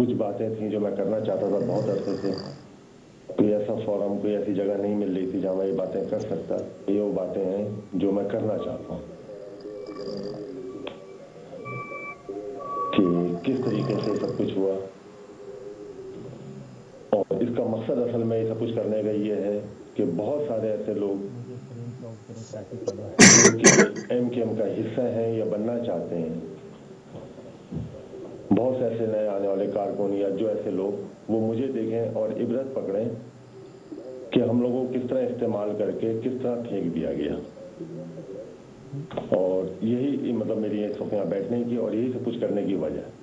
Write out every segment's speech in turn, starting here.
कुछ बातें थी जो मैं करना चाहता था बहुत अरसे से। कोई ऐसा फोरम, कोई ऐसी जगह नहीं मिल रही थी जहां मैं ये बातें कर सकता। ये वो बातें हैं जो मैं करना चाहता हूं कि किस तरीके से सब कुछ हुआ, और इसका मकसद असल में ये सब कुछ करने का ये है कि बहुत सारे ऐसे लोग जो कि MKM का हिस्सा हैं या बनना चाहते हैं, बहुत से ऐसे नए आने वाले कारकुन या जो ऐसे लोग, वो मुझे देखें और इबरत पकड़ें कि हम लोगों को किस तरह इस्तेमाल करके किस तरह फेंक दिया गया। और यही मतलब मेरी एक यहाँ बैठने की और यही सब कुछ करने की वजह है।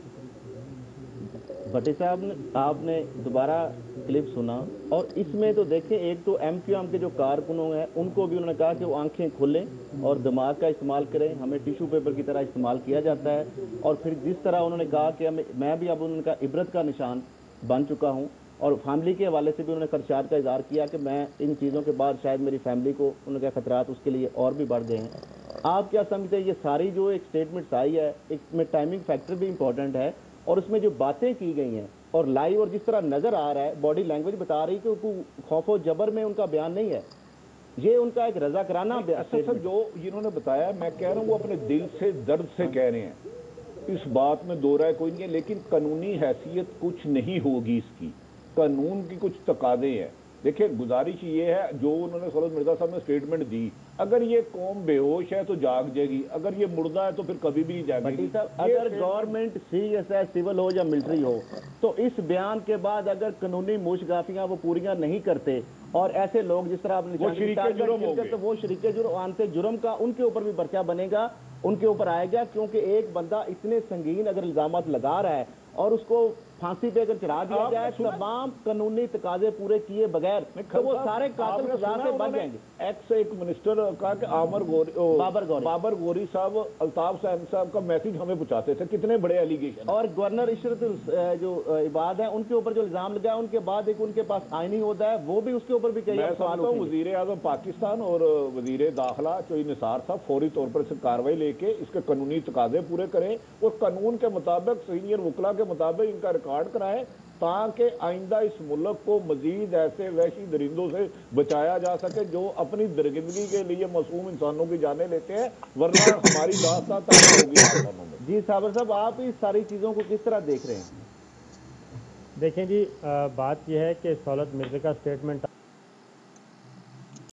भट्टी साहब, आपने दोबारा क्लिप सुना और इसमें तो देखें, एक तो MQM के जो कारकुनों हैं उनको भी उन्होंने कहा कि वो आंखें खोलें और दिमाग का इस्तेमाल करें, हमें टिश्यू पेपर की तरह इस्तेमाल किया जाता है। और फिर जिस तरह उन्होंने कहा कि मैं भी अब उनका इबरत का निशान बन चुका हूँ, और फैमिली के हवाले से भी उन्होंने खदशात का इजहार किया कि मैं इन चीज़ों के बाद शायद मेरी फैमिली को उनके खतरात उसके लिए और भी बढ़ गए हैं। आप क्या समझते हैं ये सारी जो एक स्टेटमेंट्स आई है, इसमें टाइमिंग फैक्टर भी इंपॉर्टेंट है, और उसमें जो बातें की गई हैं और लाइव और जिस तरह नजर आ रहा है, बॉडी लैंग्वेज बता रही कि खौफो जबर में उनका बयान नहीं है, ये उनका एक रजाकराना सर जो इन्होंने बताया, मैं कह रहा हूँ वो अपने दिल से दर्द से कह रहे हैं, इस बात में दो राय कोई नहीं है। लेकिन कानूनी हैसियत कुछ नहीं होगी इसकी, कानून की कुछ तकादे हैं। देखिए, गुजारिश ये है, जो उन्होंने सरोज मिर्जा साहब ने स्टेटमेंट दी, अगर ये कौम बेहोश है तो जाग जाएगी, अगर ये मुर्दा है तो फिर कभी भी नहीं जागेगी। अगर गवर्नमेंट सीरियस है, सिविल हो या मिलिट्री हो, तो इस बयान के बाद अगर कानूनी मुशगाफियां वो पूरियां नहीं करते और ऐसे लोग जिस तरह आपने तो वो शरीके जुर्म का उनके ऊपर भी पर्चा बनेगा, उनके ऊपर आएगा। क्योंकि एक बंदा इतने संगीन अगर इल्जामात लगा रहा है और उसको फांसी पे अगर चढ़ा दिया जाए तमाम कानूनी तकाजे पूरे किए बगैर, तो वो सारे कातिल सजा से बच जाएंगे। एक्स एक मिनिस्टर कहा कि बाबर गौरी साहब अल्ताफ साहब का मैसेज हमें पहुंचाते थे, कितने बड़े एलिगेशन। और गवर्नर इशरत जो इबाद है उनके ऊपर जो इल्जाम लगा है, उनके बाद एक उनके पास आईनी होता है, वो भी उसके ऊपर भी कई सवाल उठे। वजीर आजम पाकिस्तान और वजीर दाखिला चोई निसार साहब फौरी तौर पर इस कार्रवाई लेके इसके कानूनी तकाजे पूरे करें और कानून के मुताबिक, सीनियर वकला के मुताबिक इनका रिकॉर्ड कराएं, ताकि आइंदा इस मुल्क को मजीद ऐसे वहशी दरिंदों से बचाया जा सके जो अपनी दरगिंदगी के लिए मासूम इंसानों की जानें लेते हैं, वरना हमारी दास्तां तबाह होगी आसमानों में। जी साबर साहब, आप इस सारी चीज़ों को किस तरह देख रहे हैं? देखें जी, बात यह है कि सौलत मिर्ज़ा का स्टेटमेंट